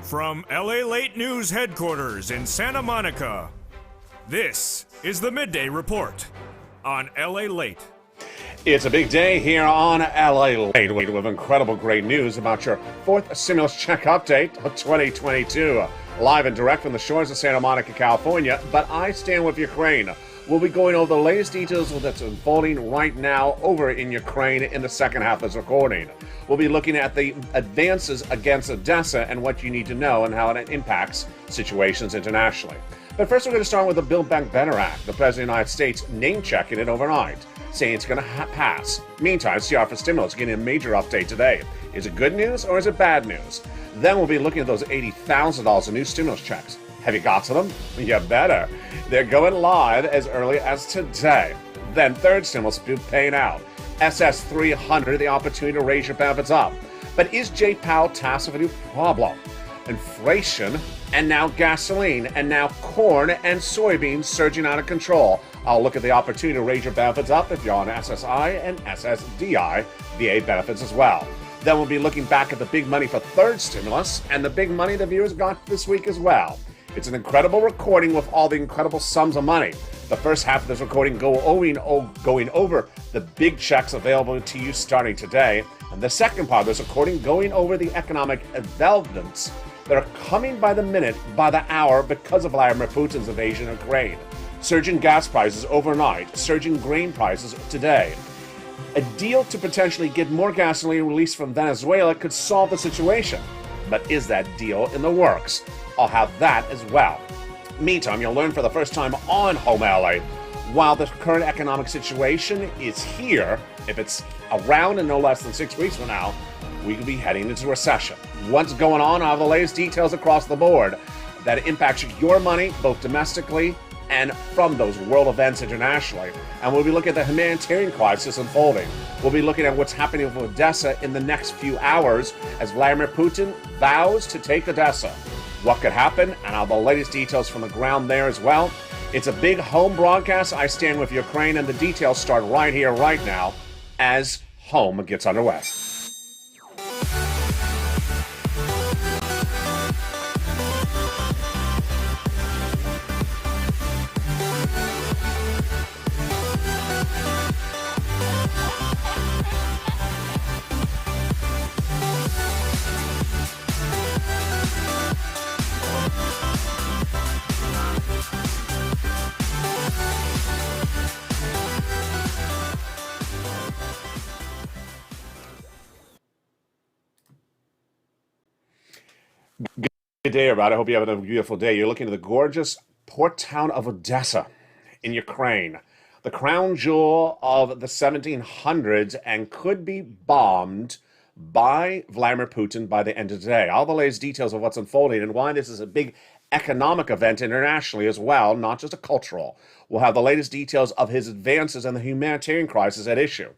From LALATE News headquarters in Santa Monica, this is the Midday Report on LALATE. It's a big day here on LALATE with incredible great news about your fourth stimulus check update of 2022. Live and direct from the shores of Santa Monica, California, but I stand with Ukraine. We'll be going over the latest details that's unfolding right now over in Ukraine in the second half of this recording. We'll be looking at the advances against Odessa and what you need to know and how it impacts situations internationally. But first we're going to start with the Build Back Better Act. The President of the United States name-checking it overnight, saying it's going to pass. Meantime, CR for stimulus getting a major update today. Is it good news or is it bad news? Then we'll be looking at those $80,000 in new stimulus checks. Have you got to them? You better. They're going live as early as today. Then third stimulus bill paying out. SS 300, the opportunity to raise your benefits up. But is Jay Powell tasked with a new problem? Inflation, and now gasoline, and now corn and soybeans surging out of control. I'll look at the opportunity to raise your benefits up if you're on SSI and SSDI, VA benefits as well. Then we'll be looking back at the big money for third stimulus and the big money the viewers got this week as well. It's an incredible recording with all the incredible sums of money. The first half of this recording going over the big checks available to you starting today, and the second part of this recording going over the economic developments that are coming by the minute, by the hour, because of Vladimir Putin's invasion of Ukraine. Surging gas prices overnight, surging grain prices today. A deal to potentially get more gasoline released from Venezuela could solve the situation. But is that deal in the works? I'll have that as well. Meantime, you'll learn for the first time on Home LA, while the current economic situation is here, if it's around in no less than 6 weeks from now, we could be heading into recession. What's going on? I have the latest details across the board that impacts your money, both domestically and from those world events internationally. And we'll be looking at the humanitarian crisis unfolding. We'll be looking at what's happening with Odessa in the next few hours as Vladimir Putin vows to take Odessa. What could happen, and I'll have the latest details from the ground there as well. It's a big home broadcast. I stand with Ukraine, and the details start right here, right now, as home gets underway. Good day, everybody. I hope you have a beautiful day. You're looking at the gorgeous port town of Odessa in Ukraine, the crown jewel of the 1700s, and could be bombed by Vladimir Putin by the end of the day. All the latest details of what's unfolding and why this is a big economic event internationally as well, not just a cultural. We'll have the latest details of his advances and the humanitarian crisis at issue.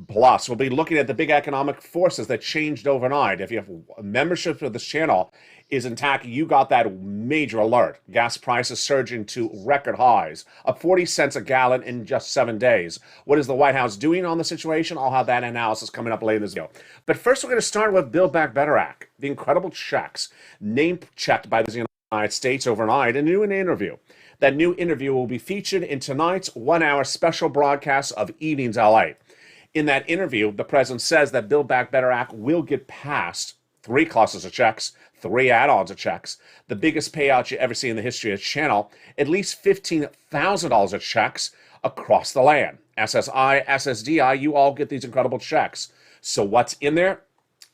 Plus, we'll be looking at the big economic forces that changed overnight. If you have membership of this channel is intact, you got that major alert. Gas prices surging to record highs, up 40 cents a gallon in just 7 days. What is the White House doing on the situation? I'll have that analysis coming up later in this video. But first, we're going to start with Build Back Better Act, the incredible checks, name-checked by the United States overnight, and a new interview. That new interview will be featured in tonight's 1-hour special broadcast of Evenings LA. In that interview, the president says that Build Back Better Act will get passed. 3 classes of checks, 3 add-ons of checks, the biggest payout you ever see in the history of the channel, at least $15,000 of checks across the land. SSI, SSDI, you all get these incredible checks. So what's in there?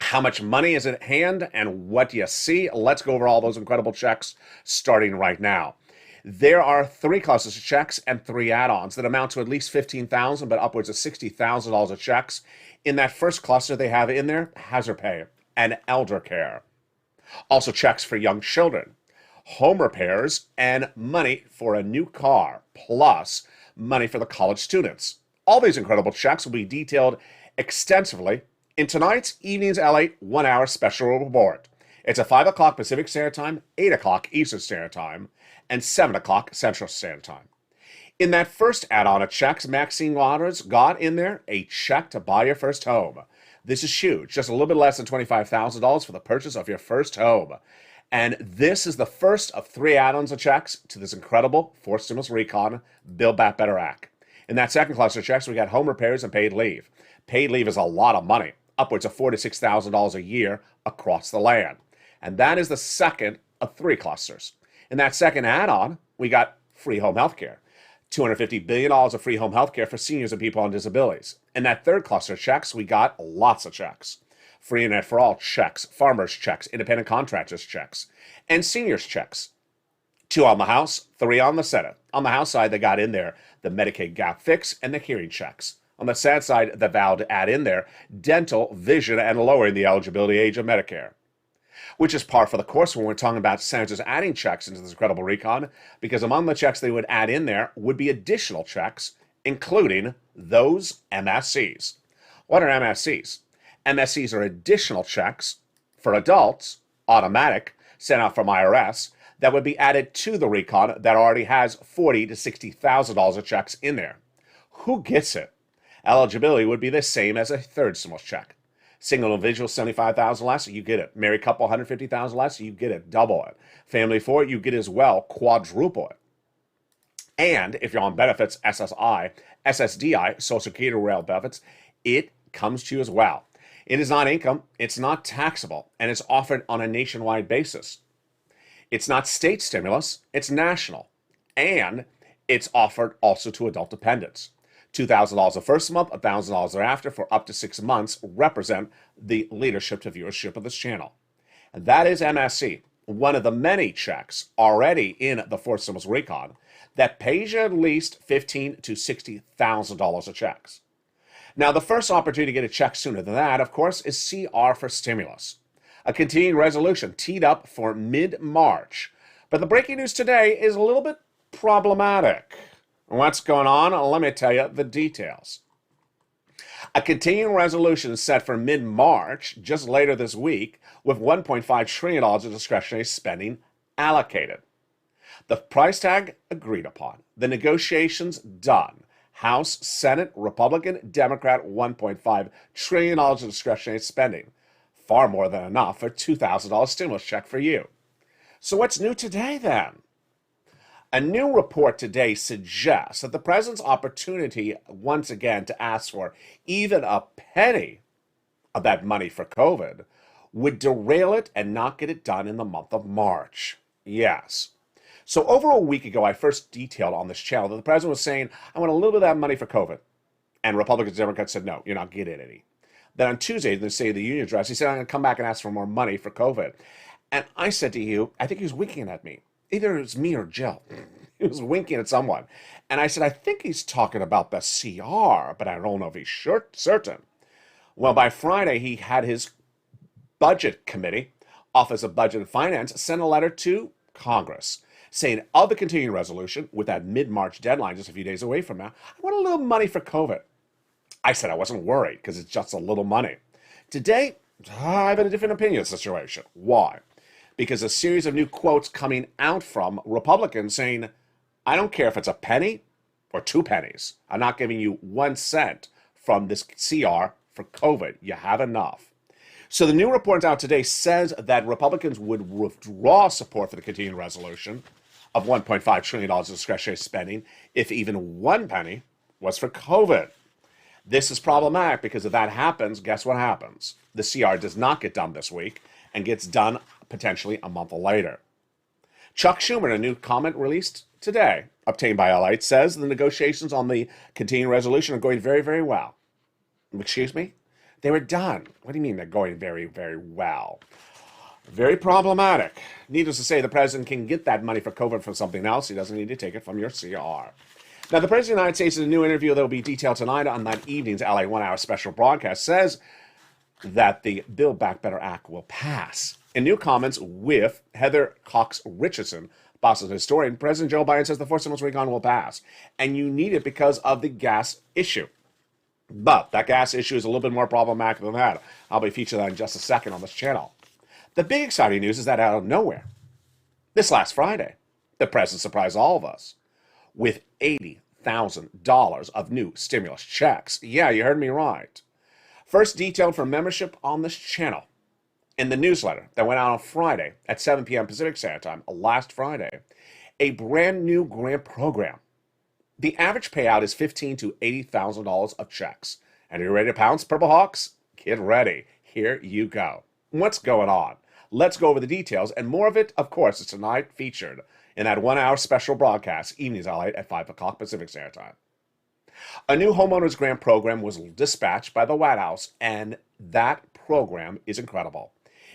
How much money is at hand? And what do you see? Let's go over all those incredible checks starting right now. There are 3 classes of checks and 3 add-ons that amount to at least $15,000, but upwards of $60,000 of checks. In that first cluster, they have in there hazard pay and elder care. Also checks for young children, home repairs, and money for a new car, plus money for the college students. All these incredible checks will be detailed extensively in tonight's Evenings LA 1-hour special report. It's at 5 o'clock Pacific Standard Time, 8 o'clock Eastern Standard Time, and 7 o'clock Central Standard Time. In that first add-on of checks, Maxine Waters got in there a check to buy your first home. This is huge, just a little bit less than $25,000 for the purchase of your first home. And this is the first of 3 add-ons of checks to this incredible fourth stimulus recon, Build Back Better Act. In that second cluster of checks, we got home repairs and paid leave. Paid leave is a lot of money, upwards of $4,000 to $6,000 a year across the land. And that is the second of 3 clusters. In that second add-on, we got free home health care. $250 billion of free home health care for seniors and people on disabilities. In that third cluster of checks, we got lots of checks. Free internet for all checks, farmers checks, independent contractors checks, and seniors checks. 2 on the House, 3 on the Senate. On the House side, they got in there the Medicaid gap fix and the hearing checks. On the Senate side, they vowed to add in there dental, vision, and lowering the eligibility age of Medicare. Which is par for the course when we're talking about senators adding checks into this incredible recon, because among the checks they would add in there would be additional checks, including those MSCs. What are MSCs? MSCs are additional checks for adults, automatic, sent out from IRS, that would be added to the recon that already has $40,000 to $60,000 of checks in there. Who gets it? Eligibility would be the same as a third stimulus check. Single individual, $75,000 less, you get it. Married couple, $150,000 less, you get it. Double it. Family 4, you get as well. Quadruple it. And if you're on benefits, SSI, SSDI, Social Security rail benefits, it comes to you as well. It is not income, it's not taxable, and it's offered on a nationwide basis. It's not state stimulus, it's national. And it's offered also to adult dependents. $2,000 the first month, $1,000 thereafter for up to 6 months represent the leadership to viewership of this channel. And that is MSC, one of the many checks already in the fourth stimulus recon that pays you at least $15,000 to $60,000 of checks. Now, the first opportunity to get a check sooner than that, of course, is CR for stimulus, a continuing resolution teed up for mid-March. But the breaking news today is a little bit problematic. What's going on? Let me tell you the details. A continuing resolution is set for mid-March, just later this week, with $1.5 trillion of discretionary spending allocated. The price tag agreed upon. The negotiations done. House, Senate, Republican, Democrat, $1.5 trillion of discretionary spending. Far more than enough for a $2,000 stimulus check for you. So what's new today then? A new report today suggests that the president's opportunity once again to ask for even a penny of that money for COVID would derail it and not get it done in the month of March. Yes. So over a week ago, I first detailed on this channel that the president was saying, I want a little bit of that money for COVID. And Republicans and Democrats said, no, you're not getting any. Then on Tuesday, in the State of the Union address, he said, I'm going to come back and ask for more money for COVID. And I said to you, I think he was winking at me. Either it was me or Jill. He was winking at someone. And I said, I think he's talking about the CR, but I don't know if he's certain. Well, by Friday, he had his budget committee, Office of Budget and Finance, send a letter to Congress saying of the continuing resolution, with that mid-March deadline just a few days away from now, I want a little money for COVID. I said I wasn't worried because it's just a little money. Today, I have a different opinion of the situation. Why? Because a series of new quotes coming out from Republicans saying, I don't care if it's a penny or 2 pennies. I'm not giving you 1 cent from this CR for COVID. You have enough. So the new report out today says that Republicans would withdraw support for the continuing resolution of $1.5 trillion of discretionary spending if even 1 penny was for COVID. This is problematic because if that happens, guess what happens? The CR does not get done this week and gets done potentially a month later. Chuck Schumer, in a new comment released today, obtained by LALATE, says the negotiations on the continuing resolution are going very, very well. Excuse me? They were done. What do you mean they're going very, very well? Very problematic. Needless to say, the president can get that money for COVID from something else. He doesn't need to take it from your CR. Now, the President of the United States, in a new interview that will be detailed tonight on that evening's LA 1-hour special broadcast, says that the Build Back Better Act will pass. In new comments with Heather Cox Richardson, Boston historian, President Joe Biden says the fourth stimulus recon will pass. And you need it because of the gas issue. But that gas issue is a little bit more problematic than that. I'll be featuring that in just a second on this channel. The big exciting news is that out of nowhere, this last Friday, the president surprised all of us with $80,000 of new stimulus checks. Yeah, you heard me right. First detailed for membership on this channel. In the newsletter that went out on Friday at 7 p.m. Pacific Standard Time, last Friday, a brand new grant program. The average payout is $15,000 to $80,000 of checks. And are you ready to pounce, Purple Hawks? Get ready. Here you go. What's going on? Let's go over the details, and more of it, of course, is tonight featured in that 1 hour special broadcast, Evenings LALATE at 5 o'clock Pacific Standard Time. A new homeowners grant program was dispatched by the White House, and that program is incredible.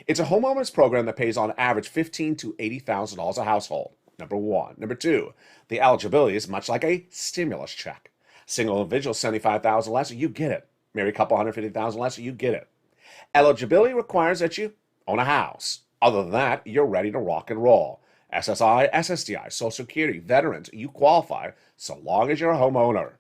It's a homeowners program that pays on average $15,000 to $80,000 a household. Number one. Number two, the eligibility is much like a stimulus check. Single individual, $75,000 less, you get it. Married couple, $150,000 less, you get it. Eligibility requires that you own a house. Other than that, you're ready to rock and roll. SSI, SSDI, Social Security, veterans, you qualify so long as you're a homeowner.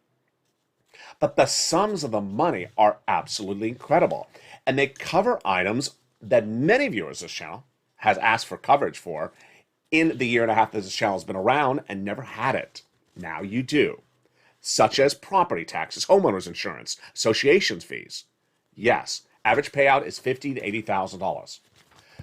But the sums of the money are absolutely incredible, and they cover items that many viewers of this channel has asked for coverage for in the year and a half that this channel has been around and never had it. Now you do. Such as property taxes, homeowners insurance, associations fees. Yes, average payout is $50,000 to $80,000.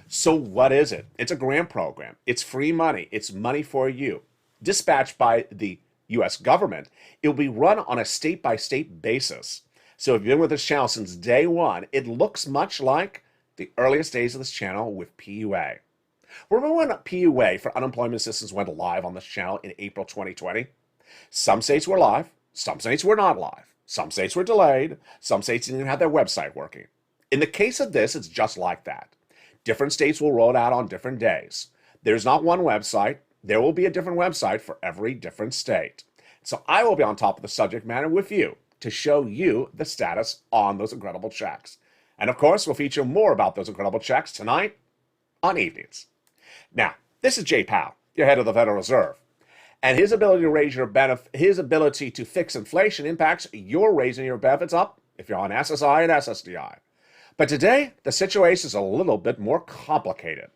So what is it? It's a grant program. It's free money. It's money for you. Dispatched by the U.S. government, it will be run on a state-by-state basis. So if you've been with this channel since day one, it looks much like the earliest days of this channel with PUA. Remember when PUA for unemployment assistance went live on this channel in April 2020? Some states were live, some states were not live, some states were delayed, some states didn't even have their website working. In the case of this, it's just like that. Different states will roll it out on different days. There's not one website. There will be a different website for every different state. So I will be on top of the subject matter with you to show you the status on those incredible checks. And of course, we'll feature more about those incredible checks tonight on Evenings. Now, this is Jay Powell, your head of the Federal Reserve. And his ability to raise your his ability to fix inflation impacts your raising your benefits up if you're on SSI and SSDI. But today, the situation is a little bit more complicated.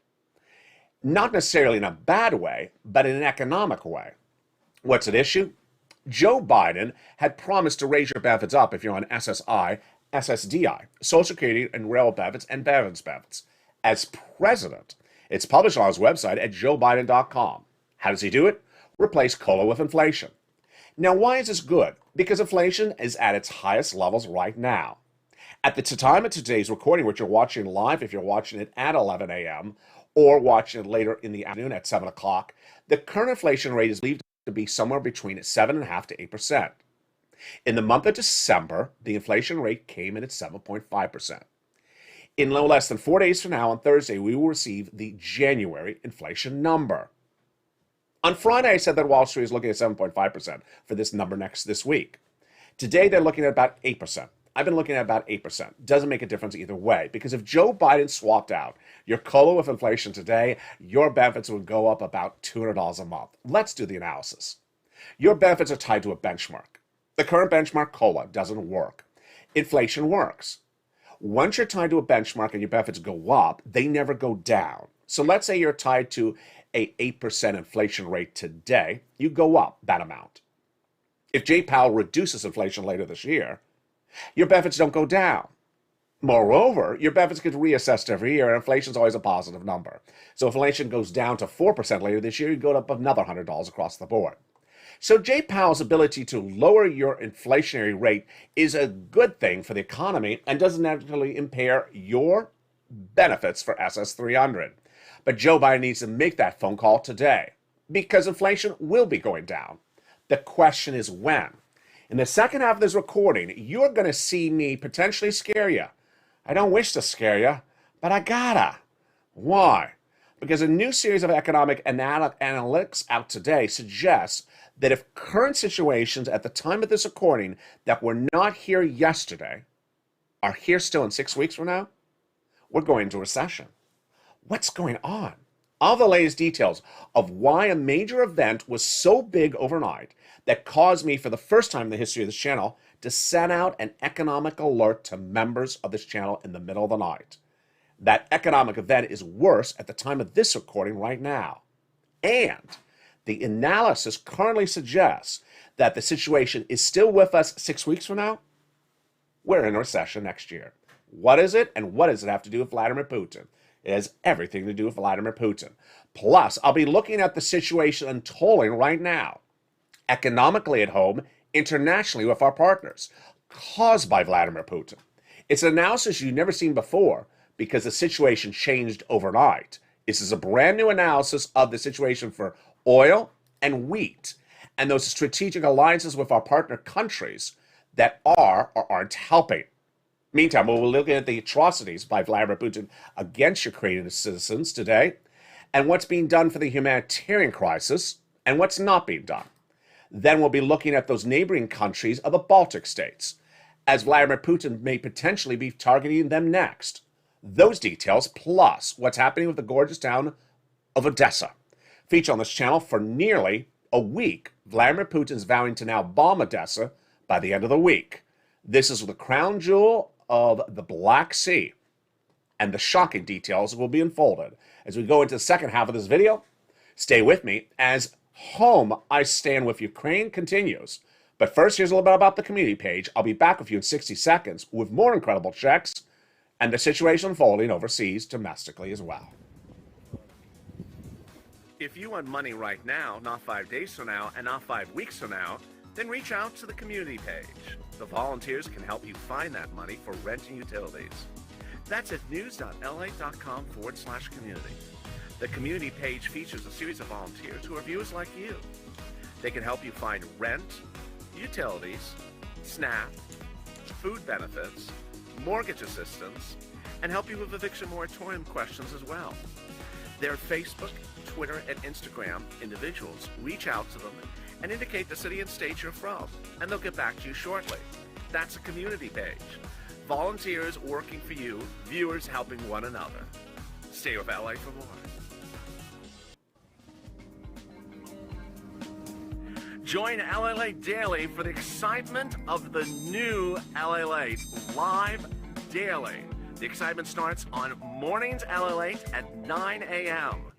Not necessarily in a bad way, but in an economic way. What's at issue? Joe Biden had promised to raise your benefits up if you're on SSI, SSDI, Social Security and railroad benefits and veterans benefits. As president, it's published on his website at joebiden.com. How does he do it? Replace COLA with inflation. Now, why is this good? Because inflation is at its highest levels right now. At the time of today's recording, which you're watching live, if you're watching it at 11 a.m., or watching it later in the afternoon at 7 o'clock, the current inflation rate is believed to be somewhere between 7.5% to 8%. In the month of December, the inflation rate came in at 7.5%. In no less than 4 days from now, on Thursday, we will receive the January inflation number. On Friday, I said that Wall Street is looking at 7.5% for this number this week. Today, they're looking at about 8%. I've been looking at about 8%. Doesn't make a difference either way, because if Joe Biden swapped out your COLA with inflation today, your benefits would go up about $200 a month. Let's do the analysis. Your benefits are tied to a benchmark. The current benchmark, COLA, doesn't work. Inflation works. Once you're tied to a benchmark and your benefits go up, they never go down. So let's say you're tied to a 8% inflation rate today, you go up that amount. If Jay Powell reduces inflation later this year, your benefits don't go down. Moreover, your benefits get reassessed every year, and inflation is always a positive number. So if inflation goes down to 4% later this year, you go up another $100 across the board. So Jay Powell's ability to lower your inflationary rate is a good thing for the economy and doesn't actually impair your benefits for SS300. But Joe Biden needs to make that phone call today because inflation will be going down. The question is when. In the second half of this recording, you're going to see me potentially scare you. I don't wish to scare you, but I gotta. Why? Because a new series of economic analytics out today suggests that if current situations at the time of this recording that were not here yesterday are here still in 6 weeks from now, we're going into recession. What's going on? All the latest details of why a major event was so big overnight that caused me, for the first time in the history of this channel, to send out an economic alert to members of this channel in the middle of the night. That economic event is worse at the time of this recording right now. And the analysis currently suggests that the situation is still with us 6 weeks from now. We're in a recession next year. What is it, and what does it have to do with Vladimir Putin? It has everything to do with Vladimir Putin. Plus, I'll be looking at the situation unfolding right now, economically at home, internationally with our partners, caused by Vladimir Putin. It's an analysis you've never seen before because the situation changed overnight. This is a brand new analysis of the situation for oil and wheat and those strategic alliances with our partner countries that are or aren't helping. Meantime, we'll be looking at the atrocities by Vladimir Putin against Ukrainian citizens today and what's being done for the humanitarian crisis and what's not being done. Then we'll be looking at those neighboring countries of the Baltic states, as Vladimir Putin may potentially be targeting them next. Those details, plus what's happening with the gorgeous town of Odessa, feature on this channel for nearly a week. Vladimir Putin's vowing to now bomb Odessa by the end of the week. This is the crown jewel of the Black Sea, and the shocking details will be unfolded. As we go into the second half of this video, stay with me as Home I Stand With Ukraine continues. But first, here's a little bit about the community page. I'll be back with you in 60 seconds with more incredible checks and the situation unfolding overseas domestically as well. If you want money right now, not 5 days from now, and not 5 weeks from now, then reach out to the community page. The volunteers can help you find that money for rent and utilities. That's at news.la.com/community. The community page features a series of volunteers who are viewers like you. They can help you find rent, utilities, SNAP, food benefits, mortgage assistance, and help you with eviction moratorium questions as well. Their Facebook, Twitter, and Instagram individuals reach out to them and indicate the city and state you're from, and they'll get back to you shortly. That's a community page. Volunteers working for you, viewers helping one another. Stay with LA for more. Join LALATE Daily for the excitement of the new LALATE live daily. The excitement starts on mornings LALATE at 9 a.m.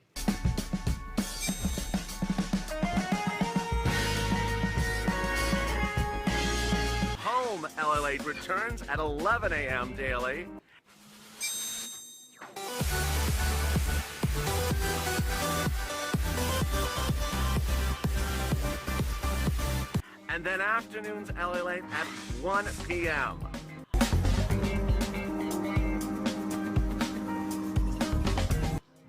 Home LALATE returns at 11 a.m. daily. And then afternoons LALATE at 1 p.m.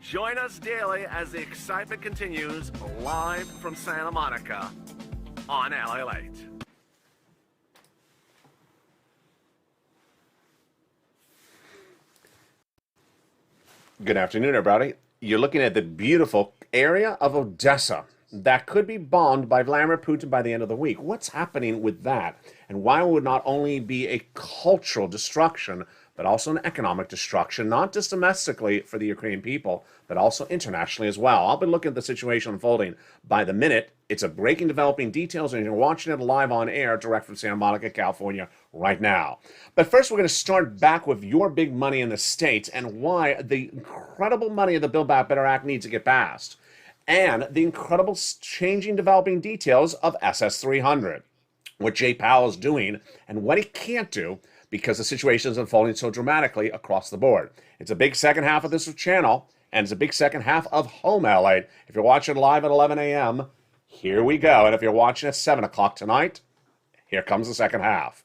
Join us daily as the excitement continues live from Santa Monica on LALATE. Good afternoon, everybody. You're looking at the beautiful area of Odessa that could be bombed by Vladimir Putin by the end of the week. What's happening with that? And why would not only be a cultural destruction, but also an economic destruction, not just domestically for the Ukrainian people, but also internationally as well. I'll be looking at the situation unfolding by the minute. It's a breaking, developing details, and you're watching it live on air, direct from Santa Monica, California, right now. But first, we're going to start back with your big money in the States and why the incredible money of the Build Back Better Act needs to get passed, and the incredible changing, developing details of SS300, what Jay Powell is doing and what he can't do because the situation is unfolding so dramatically across the board. It's a big second half of this channel, and it's a big second half of Home LA. If you're watching live at 11 a.m., here we go. And if you're watching at 7 o'clock tonight, here comes the second half.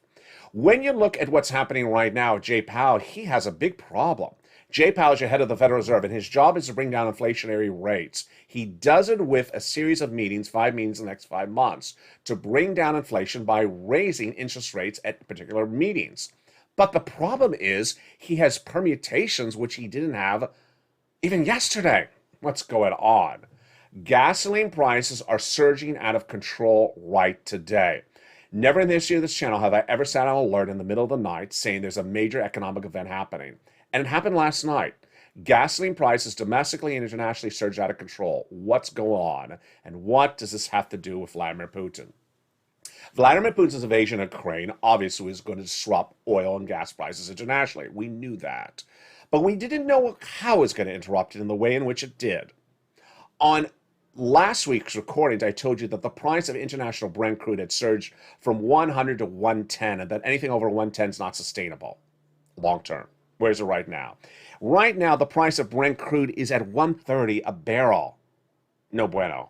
When you look at what's happening right now, Jay Powell, he has a big problem. Jay Powell is your head of the Federal Reserve, and his job is to bring down inflationary rates. He does it with a series of meetings, 5 meetings in the next 5 months, to bring down inflation by raising interest rates at particular meetings. But the problem is he has permutations which he didn't have even yesterday. What's going on? Gasoline prices are surging out of control right today. Never in the history of this channel have I ever sat on alert in the middle of the night saying there's a major economic event happening. And it happened last night. Gasoline prices domestically and internationally surged out of control. What's going on? And what does this have to do with Vladimir Putin? Vladimir Putin's invasion of Ukraine obviously is going to disrupt oil and gas prices internationally. We knew that. But we didn't know how it was going to interrupt it in the way in which it did. On last week's recordings, I told you that the price of international Brent crude had surged from 100 to 110, and that anything over 110 is not sustainable long term. Where is it right now? Right now, the price of Brent crude is at $130 a barrel. No bueno.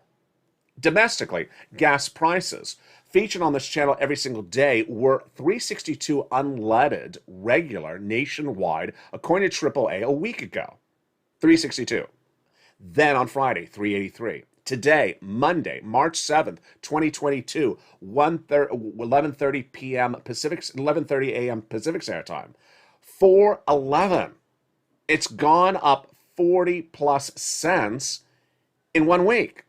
Domestically, gas prices featured on this channel every single day were $3.62 unleaded regular nationwide, according to AAA a week ago. $3.62. Then on Friday, $3.83. Today, Monday, March 7th, 2022, 11:30 p.m. Pacific, 11:30 a.m. Pacific Standard Time, $4.11. It's gone up 40 plus cents in 1 week.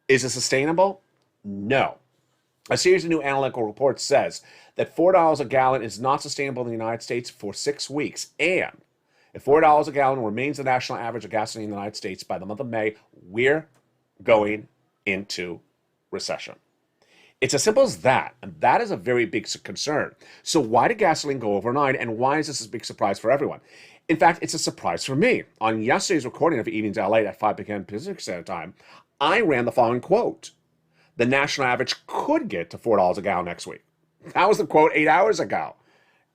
Is it sustainable? No. A series of new analytical reports says that $4 a gallon is not sustainable in the United States for 6 weeks. And if $4 a gallon remains the national average of gasoline in the United States by the month of May, we're going into recession. It's as simple as that, and that is a very big concern. So why did gasoline go overnight, and why is this a big surprise for everyone? In fact, it's a surprise for me. On yesterday's recording of Evenings LALATE at 5 p.m. Pacific Standard Time, I ran the following quote. The national average could get to $4 a gallon next week. That was the quote 8 hours ago.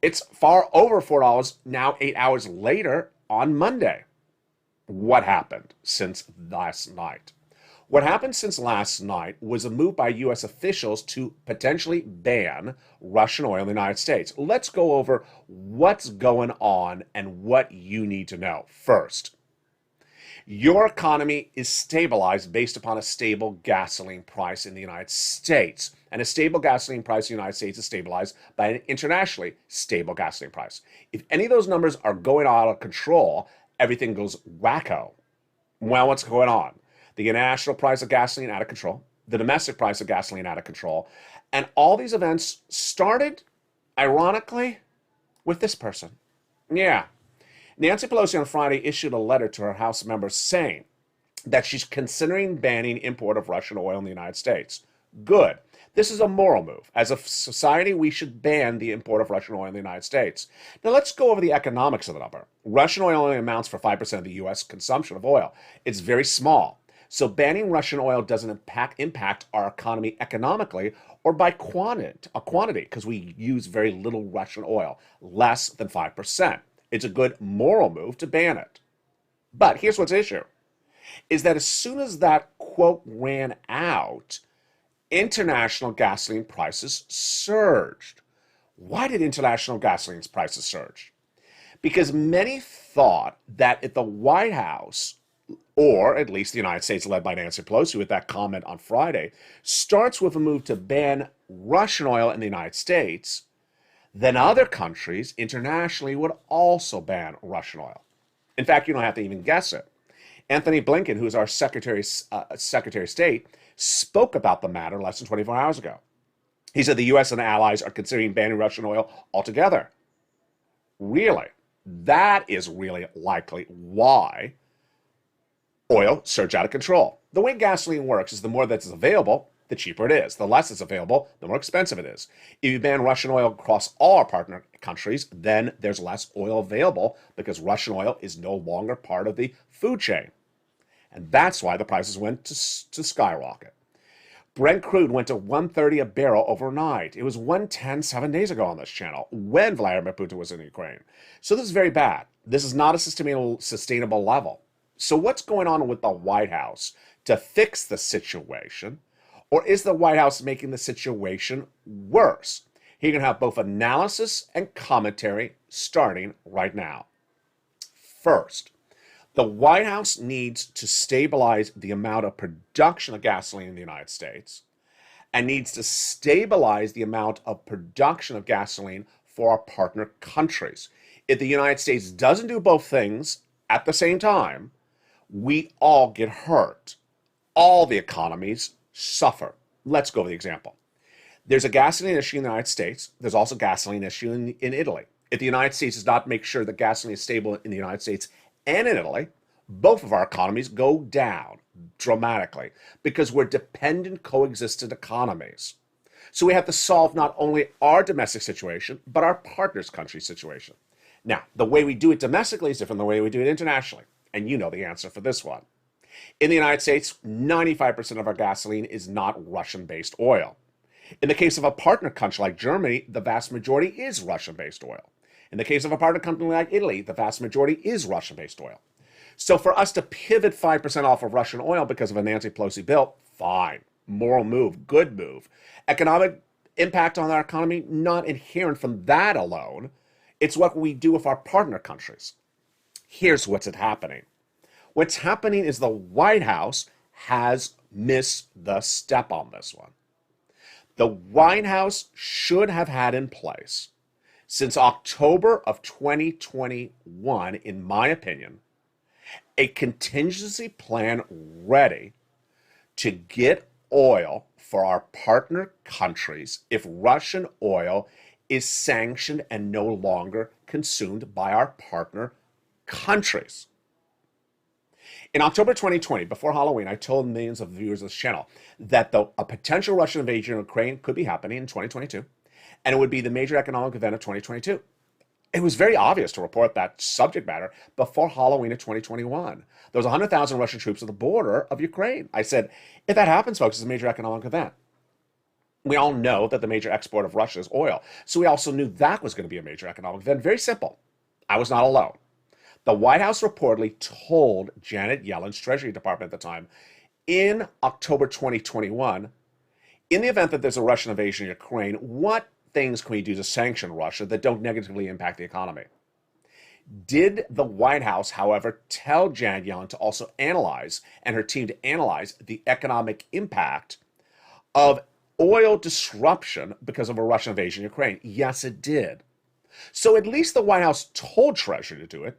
It's far over $4 now 8 hours later on Monday. What happened since last night? What happened since last night was a move by U.S. officials to potentially ban Russian oil in the United States. Let's go over what's going on and what you need to know. First, your economy is stabilized based upon a stable gasoline price in the United States. And a stable gasoline price in the United States is stabilized by an internationally stable gasoline price. If any of those numbers are going out of control, everything goes wacko. Well, what's going on? The international price of gasoline out of control, the domestic price of gasoline out of control, and all these events started, ironically, with this person. Yeah. Nancy Pelosi on Friday issued a letter to her House members saying that she's considering banning import of Russian oil in the United States. Good. This is a moral move. As a society, we should ban the import of Russian oil in the United States. Now, let's go over the economics of the number. Russian oil only amounts for 5% of the U.S. consumption of oil. It's very small. So banning Russian oil doesn't impact our economy economically or by quantity, because we use very little Russian oil, less than 5%. It's a good moral move to ban it. But here's what's the issue, is that as soon as that quote ran out, international gasoline prices surged. Why did international gasoline prices surge? Because many thought that if the White House, or at least the United States led by Nancy Pelosi with that comment on Friday, starts with a move to ban Russian oil in the United States, then other countries internationally would also ban Russian oil. In fact, you don't have to even guess it. Anthony Blinken, who is our Secretary of State, spoke about the matter less than 24 hours ago. He said the U.S. and allies are considering banning Russian oil altogether. Really? That is really likely why oil surged out of control. The way gasoline works is the more that's available, the cheaper it is. The less it's available, the more expensive it is. If you ban Russian oil across all our partner countries, then there's less oil available because Russian oil is no longer part of the food chain. And that's why the prices went to skyrocket. Brent crude went to $130 a barrel overnight. It was $110 7 days ago on this channel when Vladimir Putin was in Ukraine. So this is very bad. This is not a sustainable level. So what's going on with the White House to fix the situation? Or is the White House making the situation worse? You're going to have both analysis and commentary starting right now. First, the White House needs to stabilize the amount of production of gasoline in the United States and needs to stabilize the amount of production of gasoline for our partner countries. If the United States doesn't do both things at the same time, we all get hurt. All the economies suffer. Let's go with the example. There's a gasoline issue in the United States. There's also a gasoline issue in Italy. If the United States does not make sure that gasoline is stable in the United States and in Italy, both of our economies go down dramatically because we're dependent, coexistent economies. So we have to solve not only our domestic situation, but our partner's country situation. Now, the way we do it domestically is different than the way we do it internationally. And you know the answer for this one. In the United States, 95% of our gasoline is not Russian-based oil. In the case of a partner country like Germany, the vast majority is Russian-based oil. In the case of a partner company like Italy, the vast majority is Russian-based oil. So for us to pivot 5% off of Russian oil because of a Nancy Pelosi bill, fine. Moral move, good move. Economic impact on our economy, not inherent from that alone. It's what we do with our partner countries. Here's what's happening. What's happening is the White House has missed the step on this one. The White House should have had in place since October of 2021, in my opinion, a contingency plan ready to get oil for our partner countries if Russian oil is sanctioned and no longer consumed by our partner countries. In October 2020, before Halloween, I told millions of viewers of this channel that a potential Russian invasion of Ukraine could be happening in 2022, and it would be the major economic event of 2022. It was very obvious to report that subject matter before Halloween of 2021. There was 100,000 Russian troops at the border of Ukraine. I said, if that happens, folks, it's a major economic event. We all know that the major export of Russia is oil. So we also knew that was going to be a major economic event. Very simple. I was not alone. The White House reportedly told Janet Yellen's Treasury Department at the time in October 2021, in the event that there's a Russian invasion of Ukraine, what things can we do to sanction Russia that don't negatively impact the economy? Did the White House, however, tell Janet Yellen to also analyze, and her team to analyze, the economic impact of oil disruption because of a Russian invasion of Ukraine? Yes, it did. So at least the White House told Treasury to do it.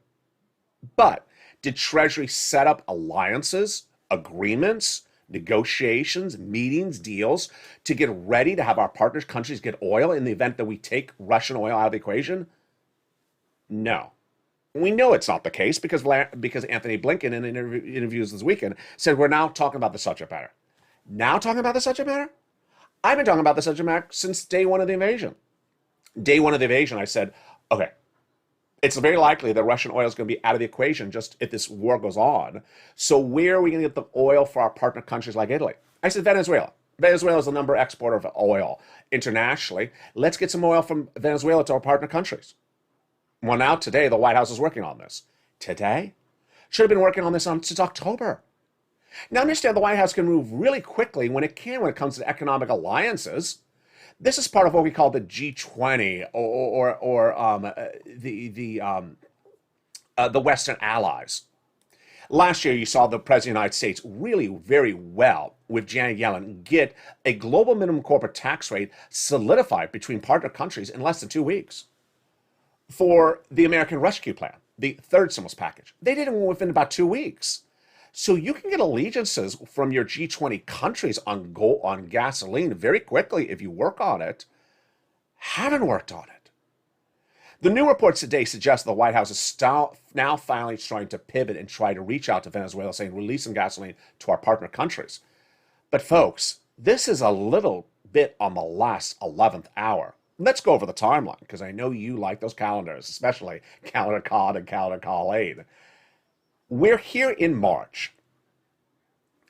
But did Treasury set up alliances, agreements, negotiations, meetings, deals to get ready to have our partner countries get oil in the event that we take Russian oil out of the equation? No. We know it's not the case because Anthony Blinken in interviews this weekend said we're now talking about the subject matter. Now talking about the subject matter? I've been talking about the subject matter since day one of the invasion. Day one of the invasion, I said, okay, it's very likely that Russian oil is going to be out of the equation just if this war goes on. So where are we going to get the oil for our partner countries like Italy? I said Venezuela. Venezuela is the number exporter of oil internationally. Let's get some oil from Venezuela to our partner countries. Well, now today, the White House is working on this. Today? Should have been working on this since October. Now understand the White House can move really quickly when it comes to economic alliances. This is part of what we call the G20 or the Western allies. Last year, you saw the President of the United States really very well with Janet Yellen get a global minimum corporate tax rate solidified between partner countries in less than 2 weeks. For the American Rescue Plan, the third stimulus package, they did it within about 2 weeks. So you can get allegiances from your G20 countries on gasoline very quickly if you work on it. Haven't worked on it. The new reports today suggest the White House is now finally trying to pivot and try to reach out to Venezuela, saying release some gasoline to our partner countries. But folks, this is a little bit on the last 11th hour. Let's go over the timeline, because I know you like those calendars, especially Calendar COD and Calendar Colleen. We're here in March.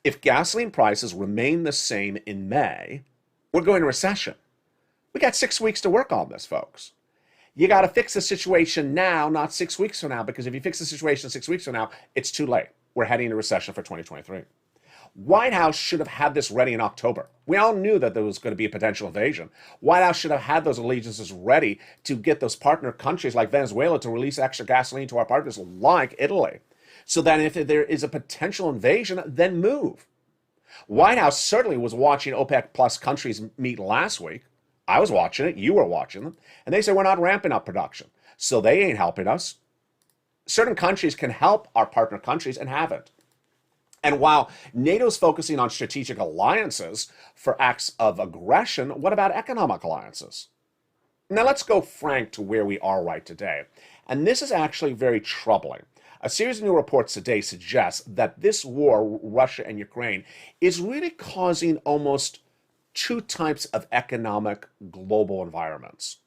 If gasoline prices remain the same in May, we're going to recession. We got 6 weeks to work on this, folks. You got to fix the situation now, not 6 weeks from now, because if you fix the situation 6 weeks from now, it's too late. We're heading into recession for 2023. White House should have had this ready in October. We all knew that there was going to be a potential invasion. White House should have had those allegiances ready to get those partner countries like Venezuela to release extra gasoline to our partners like Italy. So that if there is a potential invasion, then move. White House certainly was watching OPEC plus countries meet last week. I was watching it. You were watching them. And they said, we're not ramping up production. So they ain't helping us. Certain countries can help our partner countries and haven't. And while NATO's focusing on strategic alliances for acts of aggression, what about economic alliances? Now let's go frank to where we are right today. And this is actually very troubling. A series of new reports today suggests that this war, Russia and Ukraine, is really causing almost two types of economic global environments.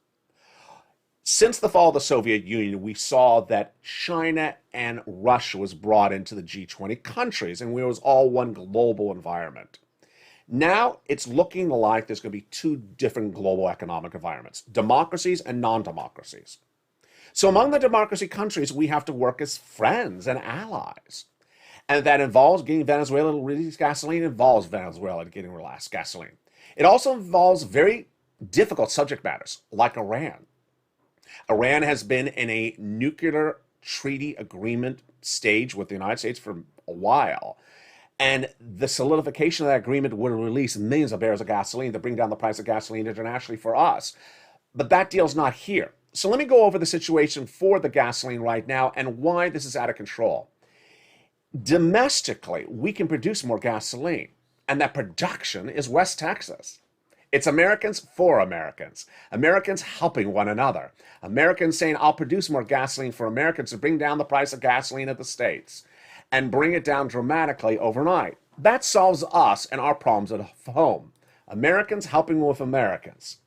Since the fall of the Soviet Union, we saw that China and Russia was brought into the G20 countries, and it was all one global environment. Now it's looking like there's going to be two different global economic environments, democracies and non-democracies. So among the democracy countries, we have to work as friends and allies. And that involves getting Venezuela to release gasoline, involves Venezuela getting relaxed gasoline. It also involves very difficult subject matters, like Iran. Iran has been in a nuclear treaty agreement stage with the United States for a while. And the solidification of that agreement would release millions of barrels of gasoline to bring down the price of gasoline internationally for us. But that deal's not here. So let me go over the situation for the gasoline right now and why this is out of control. Domestically, we can produce more gasoline, and that production is West Texas. It's Americans for Americans. Americans helping one another. Americans saying, I'll produce more gasoline for Americans to bring down the price of gasoline at the States and bring it down dramatically overnight. That solves us and our problems at home. Americans helping with Americans.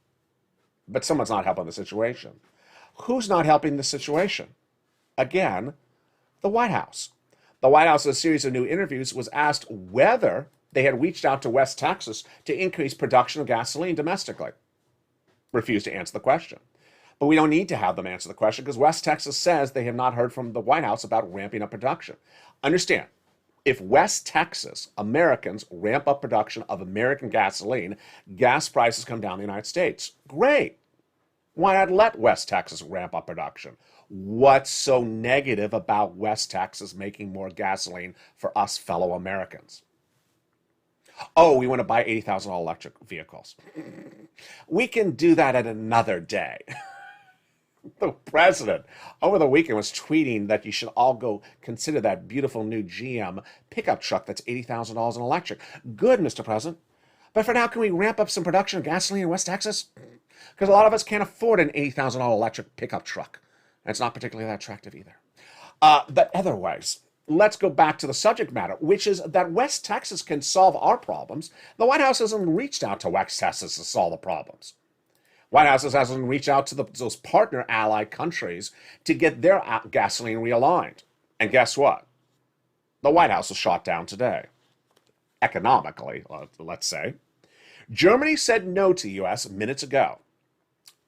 But someone's not helping the situation. Who's not helping the situation? Again, the White House. The White House, in a series of new interviews, was asked whether they had reached out to West Texas to increase production of gasoline domestically. Refused to answer the question. But we don't need to have them answer the question because West Texas says they have not heard from the White House about ramping up production. Understand, if West Texas Americans ramp up production of American gasoline, gas prices come down in the United States. Great. Why not let West Texas ramp up production? What's so negative about West Texas making more gasoline for us fellow Americans? Oh, we want to buy $80,000 electric vehicles. We can do that at another day. The president over the weekend was tweeting that you should all go consider that beautiful new GM pickup truck that's $80,000 in electric. Good, Mr. President. But for now, can we ramp up some production of gasoline in West Texas? Because a lot of us can't afford an $80,000 electric pickup truck. And it's not particularly that attractive either. But otherwise, let's go back to the subject matter, which is that West Texas can solve our problems. The White House hasn't reached out to West Texas to solve the problems. White House hasn't reached out to those partner allied countries to get their gasoline realigned. And guess what? The White House was shot down today. Economically, let's say. Germany said no to the U.S. minutes ago.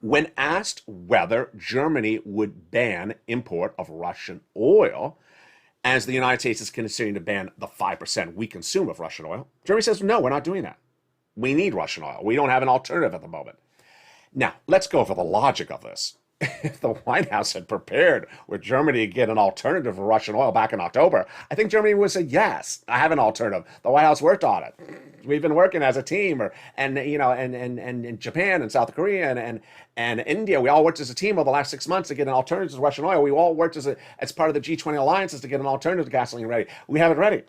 When asked whether Germany would ban import of Russian oil, as the United States is considering to ban the 5% we consume of Russian oil, Germany says, no, we're not doing that. We need Russian oil. We don't have an alternative at the moment. Now, let's go over the logic of this. If the White House had prepared with Germany to get an alternative for Russian oil back in October, I think Germany would say, yes, I have an alternative. The White House worked on it. We've been working as a team, and Japan and South Korea and India, we all worked as a team over the last 6 months to get an alternative to Russian oil. We all worked as part of the G20 alliances to get an alternative to gasoline ready. We have it ready.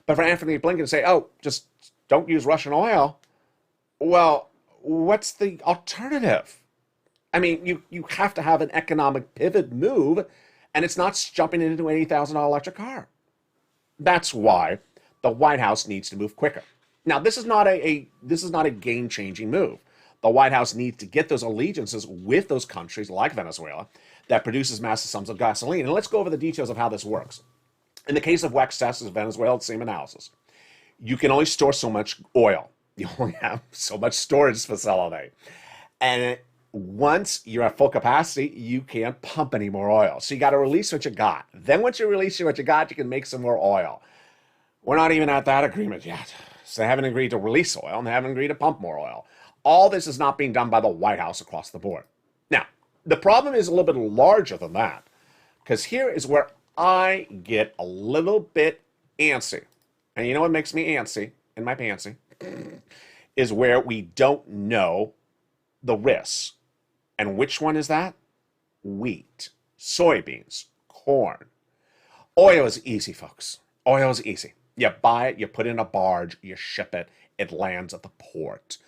But for Anthony Blinken to say, oh, just don't use Russian oil, well, what's the alternative? I mean, you have to have an economic pivot move, and it's not jumping into an $80,000 electric car. That's why the White House needs to move quicker. Now, this is not a game-changing move. The White House needs to get those allegiances with those countries like Venezuela that produces massive sums of gasoline. And let's go over the details of how this works. In the case of West Texas, Venezuela, same analysis. You can only store so much oil. You only have so much storage facility. And once you're at full capacity, you can't pump any more oil. So you got to release what you got. Then once you release what you got, you can make some more oil. We're not even at that agreement yet. So they haven't agreed to release oil, and they haven't agreed to pump more oil. All this is not being done by the White House across the board. Now, the problem is a little bit larger than that, because here is where I get a little bit antsy. And you know what makes me antsy in my pantsy? Is where we don't know the risks. And which one is that? Wheat, soybeans, corn. Oil is easy, folks. Oil is easy. You buy it, you put it in a barge, you ship it, it lands at the port.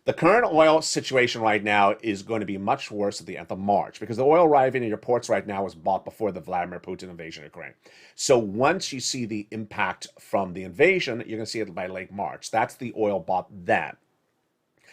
The current oil situation right now is going to be much worse at the end of March because the oil arriving in your ports right now was bought before the Vladimir Putin invasion of Ukraine. So once you see the impact from the invasion, you're going to see it by late March. That's the oil bought then.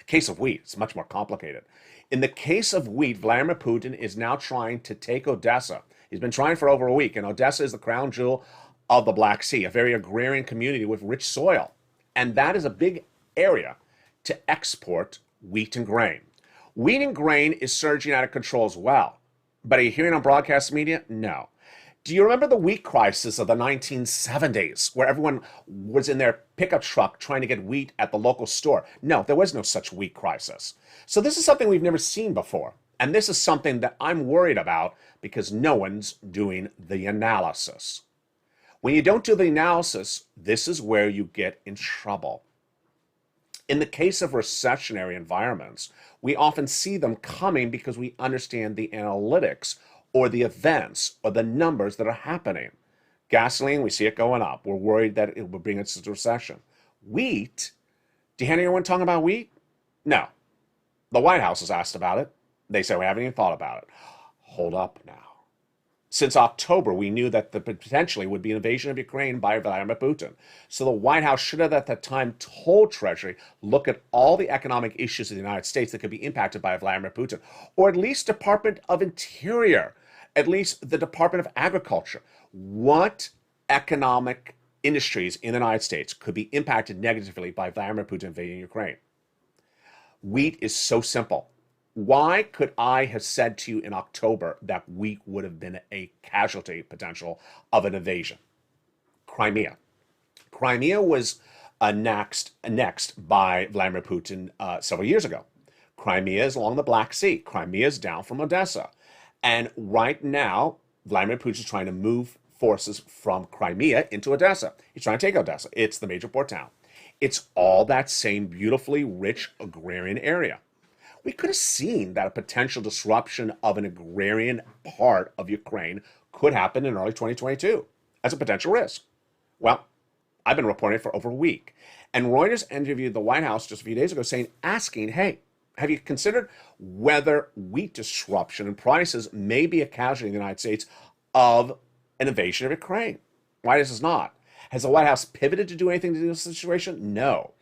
Case of wheat, it's much more complicated. In the case of wheat, Vladimir Putin is now trying to take Odessa. He's been trying for over a week, and Odessa is the crown jewel of the Black Sea, a very agrarian community with rich soil. And that is a big area to export wheat and grain. Wheat and grain is surging out of control as well. But are you hearing on broadcast media? No. Do you remember the wheat crisis of the 1970s, where everyone was in their pickup truck trying to get wheat at the local store? No, there was no such wheat crisis. So this is something we've never seen before. And this is something that I'm worried about because no one's doing the analysis. When you don't do the analysis, this is where you get in trouble. In the case of recessionary environments, we often see them coming because we understand the analytics or the events or the numbers that are happening. Gasoline, we see it going up. We're worried that it will bring us to recession. Wheat, do you hear anyone talking about wheat? No. The White House has asked about it. They say we haven't even thought about it. Hold up now. Since October, we knew that there potentially would be an invasion of Ukraine by Vladimir Putin. So the White House should have at that time told Treasury, look at all the economic issues in the United States that could be impacted by Vladimir Putin, or at least Department of Interior, at least the Department of Agriculture. What economic industries in the United States could be impacted negatively by Vladimir Putin invading Ukraine? Wheat is so simple. Why could I have said to you in October that wheat would have been a casualty potential of an invasion? Crimea. Crimea was annexed by Vladimir Putin several years ago. Crimea is along the Black Sea. Crimea is down from Odessa. And right now, Vladimir Putin is trying to move forces from Crimea into Odessa. He's trying to take Odessa. It's the major port town. It's all that same beautifully rich agrarian area. We could have seen that a potential disruption of an agrarian part of Ukraine could happen in early 2022 as a potential risk. Well, I've been reporting it for over a week. And Reuters interviewed the White House just a few days ago asking, hey, have you considered whether wheat disruption and prices may be a casualty in the United States of an invasion of Ukraine? Why is this not? Has the White House pivoted to do anything to do with the situation? No.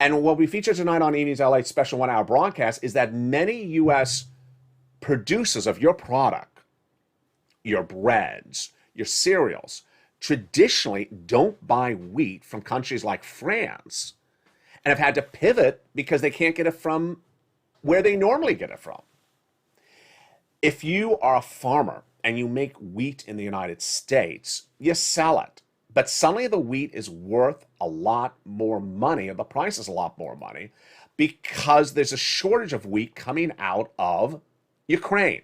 And what we feature tonight on Evening's LA special 1 hour broadcast is that many U.S. producers of your product, your breads, your cereals, traditionally don't buy wheat from countries like France and have had to pivot because they can't get it from where they normally get it from. If you are a farmer and you make wheat in the United States, you sell it. But suddenly the wheat is worth a lot more money, and the price is a lot more money, because there's a shortage of wheat coming out of Ukraine.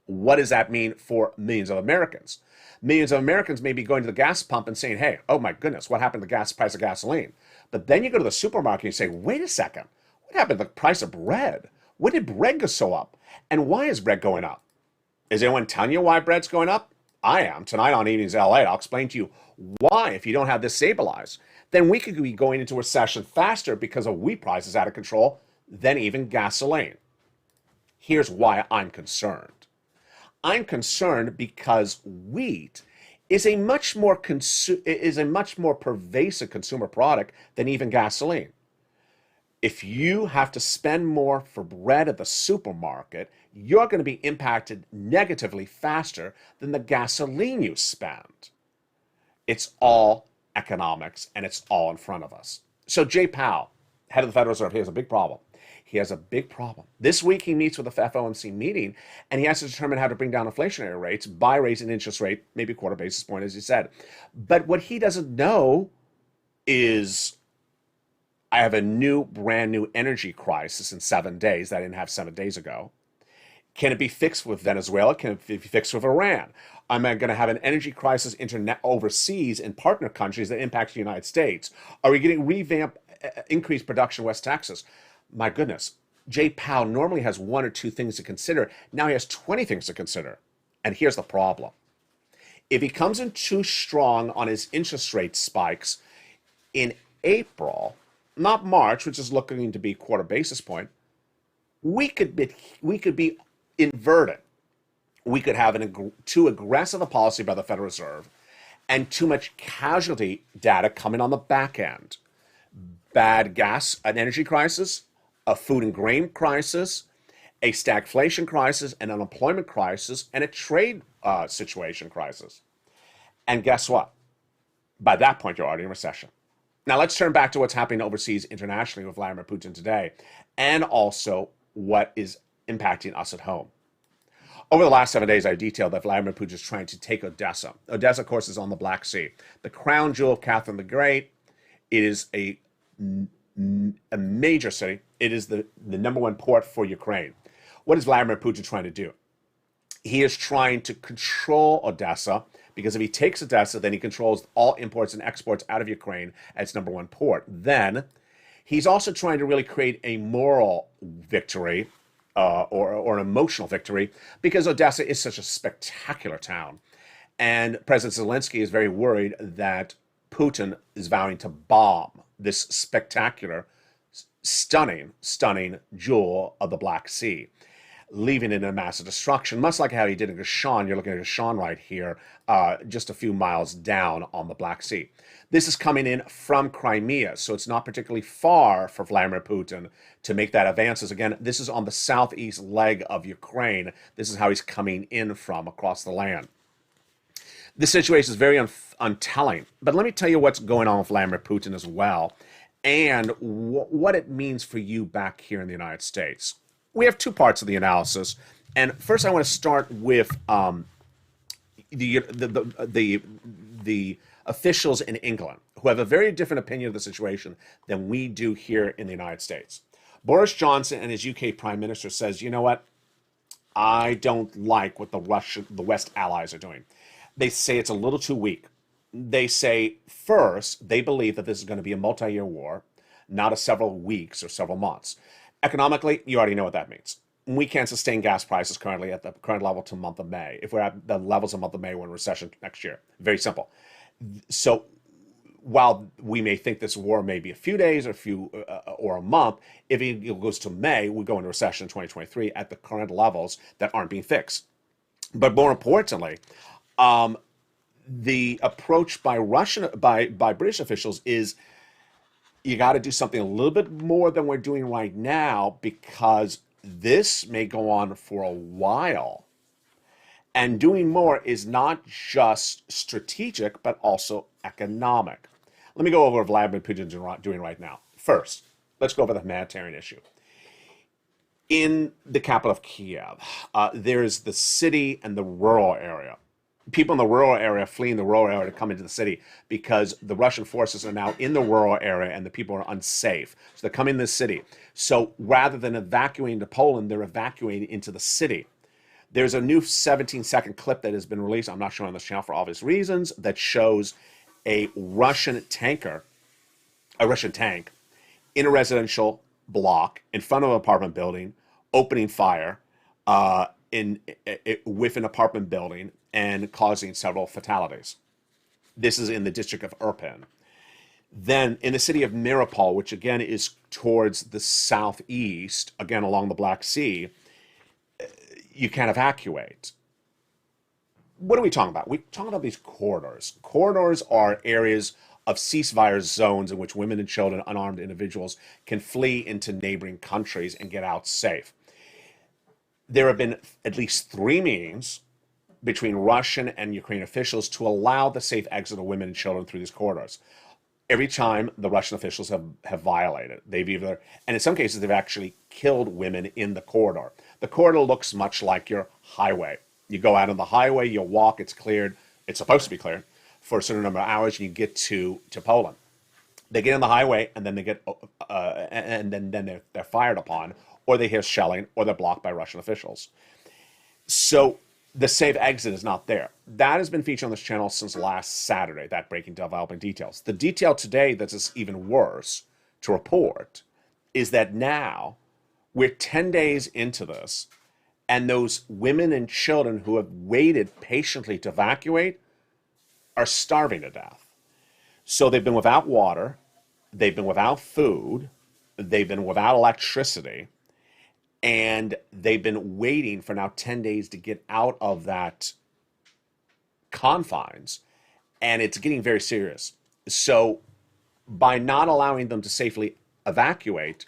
What does that mean for millions of Americans? Millions of Americans may be going to the gas pump and saying, hey, oh my goodness, what happened to the gas price of gasoline? But then you go to the supermarket and you say, wait a second, what happened to the price of bread? When did bread go so up? And why is bread going up? Is anyone telling you why bread's going up? I am. Tonight on Evenings LA, I'll explain to you why, if you don't have this stabilized, then we could be going into recession faster because of wheat prices out of control than even gasoline. Here's why I'm concerned. I'm concerned because wheat is a much more pervasive consumer product than even gasoline. If you have to spend more for bread at the supermarket, you're going to be impacted negatively faster than the gasoline you spend. It's all economics, and it's all in front of us. So Jay Powell, head of the Federal Reserve, he has a big problem. He has a big problem. This week he meets with the FOMC meeting, and he has to determine how to bring down inflationary rates by raising interest rate, maybe a quarter basis point, as he said. But what he doesn't know is I have a brand new energy crisis in 7 days that I didn't have 7 days ago. Can it be fixed with Venezuela? Can it be fixed with Iran? Am I going to have an energy crisis overseas in partner countries that impact the United States? Are we getting increased production in West Texas? My goodness, Jay Powell normally has 1 or 2 things to consider. Now he has 20 things to consider. And here's the problem. If he comes in too strong on his interest rate spikes in April, not March, which is looking to be quarter basis point, we could be inverted. We could have too aggressive a policy by the Federal Reserve and too much casualty data coming on the back end. Bad gas, an energy crisis, a food and grain crisis, a stagflation crisis, an unemployment crisis, and a trade situation crisis. And guess what? By that point, you're already in recession. Now let's turn back to what's happening overseas internationally with Vladimir Putin today, and also what is impacting us at home. Over the last 7 days, I detailed that Vladimir Putin is trying to take Odessa. Odessa, of course, is on the Black Sea, the crown jewel of Catherine the Great. It is a major city. It is the number one port for Ukraine. What is Vladimir Putin trying to do? He is trying to control Odessa, because if he takes Odessa, then he controls all imports and exports out of Ukraine at its number one port. Then he's also trying to really create a moral victory, or an emotional victory, because Odessa is such a spectacular town. And President Zelensky is very worried that Putin is vowing to bomb this spectacular, stunning jewel of the Black Sea, leaving it in a massive destruction, much like how he did in Gashan. You're looking at Gashan right here, just a few miles down on the Black Sea. This is coming in from Crimea, so it's not particularly far for Vladimir Putin to make that advances. Again, this is on the southeast leg of Ukraine. This is how he's coming in from across the land. This situation is very untelling, but let me tell you what's going on with Vladimir Putin as well, and what it means for you back here in the United States. We have two parts of the analysis, and first I want to start with the officials in England, who have a very different opinion of the situation than we do here in the United States. Boris Johnson and his UK Prime Minister says, you know what? I don't like what the West allies are doing. They say it's a little too weak. They say, first, they believe that this is going to be a multi-year war, not a several weeks or several months. Economically, you already know what that means. We can't sustain gas prices currently at the current level to the month of May. If we're at the levels of the month of May, we're in recession next year. Very simple. So while we may think this war may be a few days or a month, if it goes to May, we go into recession in 2023 at the current levels that aren't being fixed. But more importantly, the approach by British officials is, you got to do something a little bit more than we're doing right now, because this may go on for a while. And doing more is not just strategic, but also economic. Let me go over what Vladimir Putin is doing right now. First, let's go over the humanitarian issue. In the capital of Kiev, there's the city and the rural area. People in the rural area fleeing the rural area to come into the city because the Russian forces are now in the rural area and the people are unsafe. So they're coming to the city. So rather than evacuating to Poland, they're evacuating into the city. There's a new 17-second clip that has been released, I'm not showing on this channel for obvious reasons, that shows a Russian tank in a residential block in front of an apartment building, opening fire with an apartment building and causing several fatalities. This is in the district of Irpin. Then in the city of Mariupol, which again is towards the southeast, again along the Black Sea, you can't evacuate. What are we talking about? We're talking about these corridors. Corridors are areas of ceasefire zones in which women and children, unarmed individuals, can flee into neighboring countries and get out safe. There have been at least 3 meetings between Russian and Ukrainian officials to allow the safe exit of women and children through these corridors. Every time the Russian officials have violated. They've either, and in some cases, they've actually killed women in the corridor. The corridor looks much like your highway. You go out on the highway, you walk, it's cleared, it's supposed to be cleared for a certain number of hours, and you get to Poland. They get on the highway, and then they get, and then they're fired upon, or they hear shelling, or they're blocked by Russian officials. So the safe exit is not there. That has been featured on this channel since last Saturday, that breaking developing details. The detail today that's even worse to report is that now we're 10 days into this, and those women and children who have waited patiently to evacuate are starving to death. So they've been without water, they've been without food, they've been without electricity, and they've been waiting for now 10 days to get out of that confines, and it's getting very serious. So by not allowing them to safely evacuate,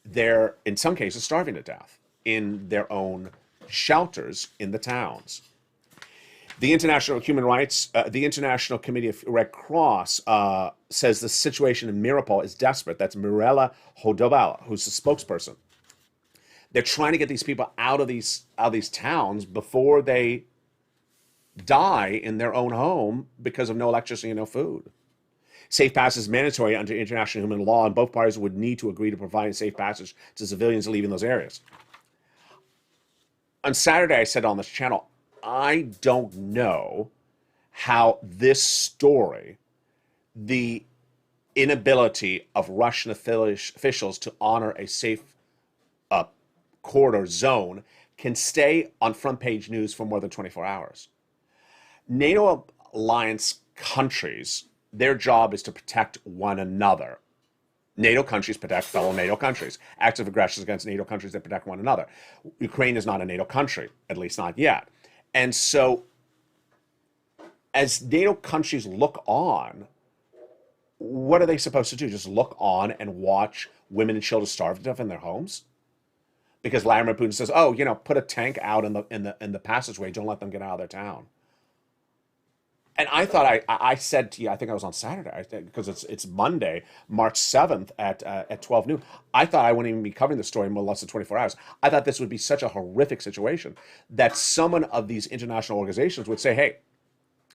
they're, in some cases, starving to death in their own shelters in the towns. The International Human Rights, the International Committee of Red Cross says the situation in Mariupol is desperate. That's Mirella Hodobala, who's the spokesperson. They're trying to get these people out of these towns before they die in their own home because of no electricity and no food. Safe passage is mandatory under international human law, and both parties would need to agree to provide safe passage to civilians leaving those areas. On Saturday, I said on this channel, I don't know how this story, the inability of Russian officials to honor a safe corridor zone, can stay on front page news for more than 24 hours. NATO alliance countries, their job is to protect one another. NATO countries protect fellow NATO countries. Acts of aggression against NATO countries that protect one another. Ukraine is not a NATO country, at least not yet. And so, as NATO countries look on, what are they supposed to do? Just look on and watch women and children starve to death in their homes? Because Vladimir Putin says, "Oh, put a tank out in the passageway. Don't let them get out of their town." And I thought I said to you, I think I was on Saturday, because it's Monday, March 7th at 12 noon. I thought I wouldn't even be covering the story in less than 24 hours. I thought this would be such a horrific situation that someone of these international organizations would say, "Hey,"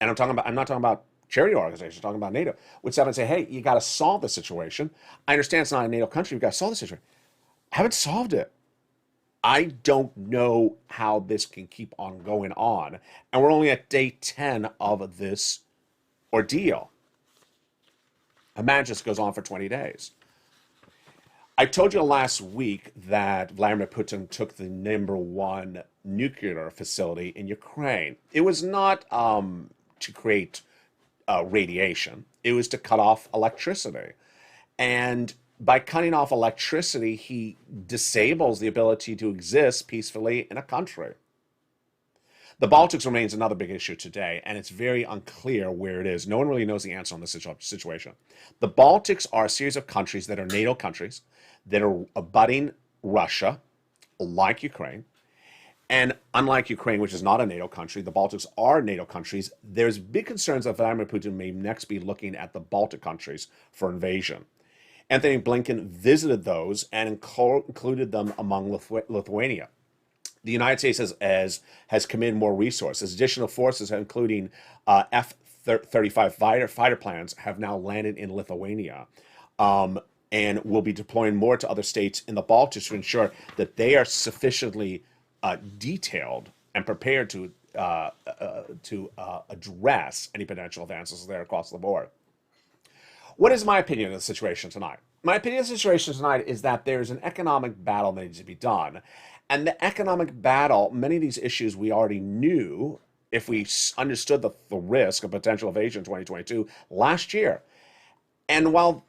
and I'm not talking about charity organizations, I'm talking about NATO, would step and say, "Hey, you got to solve the situation. I understand it's not a NATO country. We've got to solve the situation." Haven't solved it. I don't know how this can keep on going on. And we're only at day 10 of this ordeal. Imagine this goes on for 20 days. I told you last week that Vladimir Putin took the #1 nuclear facility in Ukraine. It was not to create radiation. It was to cut off electricity. And by cutting off electricity, he disables the ability to exist peacefully in a country. The Baltics remains another big issue today, and it's very unclear where it is. No one really knows the answer on this situation. The Baltics are a series of countries that are NATO countries that are abutting Russia, like Ukraine. And unlike Ukraine, which is not a NATO country, the Baltics are NATO countries. There's big concerns that Vladimir Putin may next be looking at the Baltic countries for invasion. Anthony Blinken visited those and included them among Lithuania. The United States has committed more resources. Additional forces, including F-35 fighter planes, have now landed in Lithuania, and will be deploying more to other states in the Baltics to ensure that they are sufficiently detailed and prepared to address any potential advances there across the board. What is my opinion of the situation tonight? My opinion of the situation tonight is that there's an economic battle that needs to be done. And the economic battle, many of these issues we already knew if we understood the risk of potential invasion in 2022 last year. And while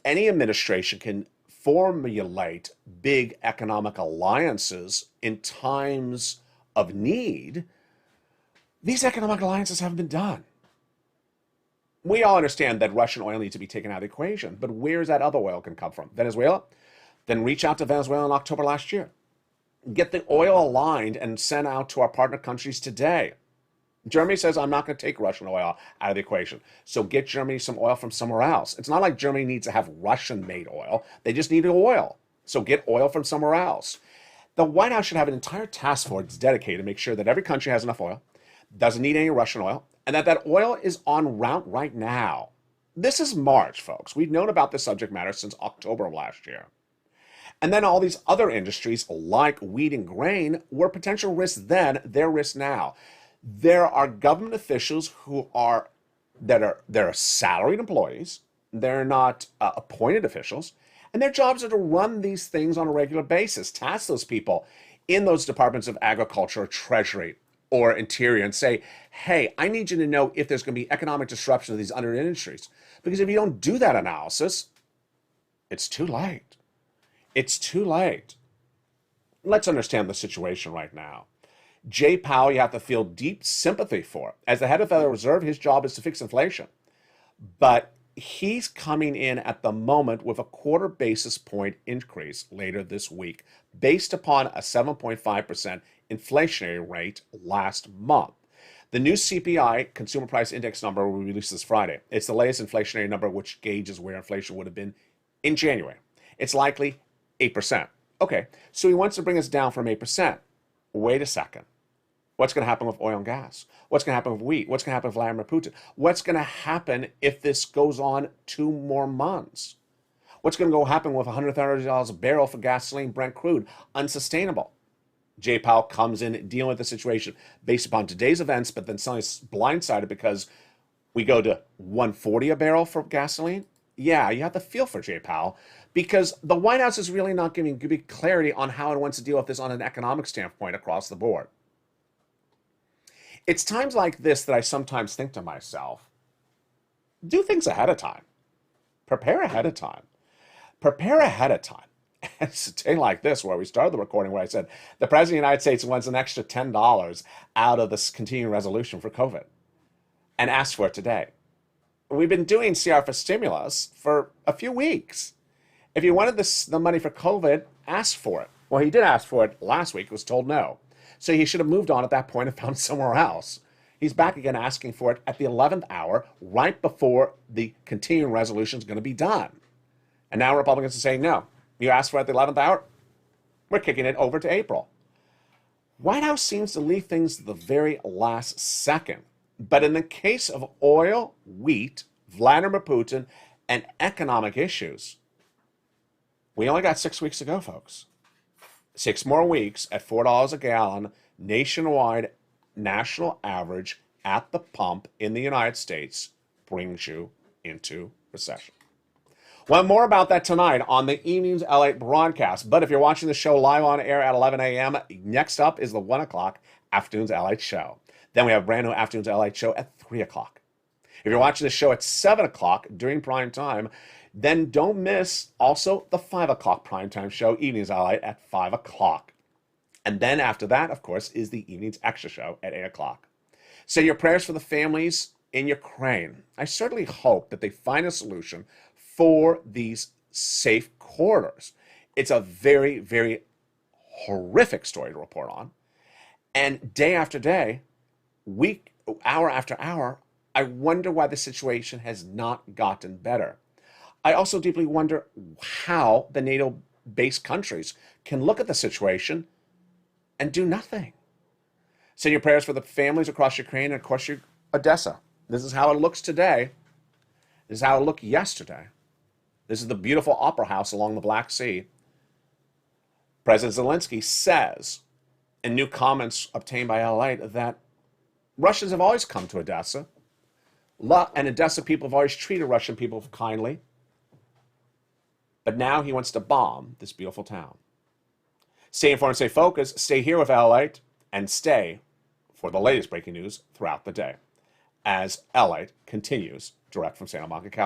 any administration can formulate big economic alliances in times of need, these economic alliances haven't been done. We all understand that Russian oil needs to be taken out of the equation, but where is that other oil can come from? Venezuela? Then reach out to Venezuela in October last year. Get the oil aligned and sent out to our partner countries today. Germany says, "I'm not going to take Russian oil out of the equation." So get Germany some oil from somewhere else. It's not like Germany needs to have Russian-made oil. They just need oil. So get oil from somewhere else. The White House should have an entire task force dedicated to make sure that every country has enough oil, doesn't need any Russian oil, and that oil is en route right now. This is March, folks. We've known about this subject matter since October of last year. And then all these other industries like wheat and grain were potential risks then, they're risks now. There are government officials who are salaried employees. They're not appointed officials. And their jobs are to run these things on a regular basis. Task those people in those departments of agriculture or treasury or interior and say, "Hey, I need you to know if there's going to be economic disruption of these other industries." Because if you don't do that analysis, it's too late. It's too late. Let's understand the situation right now. Jay Powell, you have to feel deep sympathy for. As the head of the Federal Reserve, his job is to fix inflation. But he's coming in at the moment with a quarter basis point increase later this week, based upon a 7.5% inflationary rate last month. The new CPI, Consumer Price Index number, will be released this Friday. It's the latest inflationary number, which gauges where inflation would have been in January. It's likely 8%. Okay, so he wants to bring us down from 8%. Wait a second. What's going to happen with oil and gas? What's going to happen with wheat? What's going to happen with Vladimir Putin? What's going to happen if this goes on 2 more months? What's going to happen with $130 a barrel for gasoline, Brent crude? Unsustainable. Jay Powell comes in dealing with the situation based upon today's events, but then suddenly blindsided because we go to $140 a barrel for gasoline. Yeah, you have to feel for Jay Powell because the White House is really not giving big clarity on how it wants to deal with this on an economic standpoint across the board. It's times like this that I sometimes think to myself, do things ahead of time. Prepare ahead of time. Prepare ahead of time. And it's a day like this where we started the recording where I said the President of the United States wants an extra $10 out of this continuing resolution for COVID and asked for it today. We've been doing CR for stimulus for a few weeks. If you wanted the money for COVID, ask for it. Well, he did ask for it last week, was told no. So he should have moved on at that point and found somewhere else. He's back again asking for it at the 11th hour, right before the continuing resolution is going to be done. And now Republicans are saying, no, you asked for it at the 11th hour, we're kicking it over to April. White House seems to leave things to the very last second. But in the case of oil, wheat, Vladimir Putin, and economic issues, we only got 6 weeks to go, folks. 6 more weeks at $4 a gallon, nationwide national average at the pump in the United States brings you into recession. Well, more about that tonight on the evening's LALATE broadcast. But if you're watching the show live on air at 11 a.m., next up is the 1 o'clock afternoon's LALATE show. Then we have a brand new afternoon's LALATE show at 3 o'clock. If you're watching the show at 7 o'clock during prime time, then don't miss also the 5 o'clock primetime show, Evenings LALATE at 5 o'clock. And then after that, of course, is the Evenings Extra show at 8 o'clock. Say your prayers for the families in Ukraine. I certainly hope that they find a solution for these safe corridors. It's a very, very horrific story to report on. And day after day, week, hour after hour, I wonder why the situation has not gotten better. I also deeply wonder how the NATO-based countries can look at the situation and do nothing. Send your prayers for the families across Ukraine and, of course, Odessa. This is how it looks today. This is how it looked yesterday. This is the beautiful opera house along the Black Sea. President Zelensky says, in new comments obtained by LALATE, that Russians have always come to Odessa, and Odessa people have always treated Russian people kindly. But now he wants to bomb this beautiful town. Stay informed, stay focused, stay here with LALATE, and stay for the latest breaking news throughout the day as LALATE continues direct from Santa Monica, California.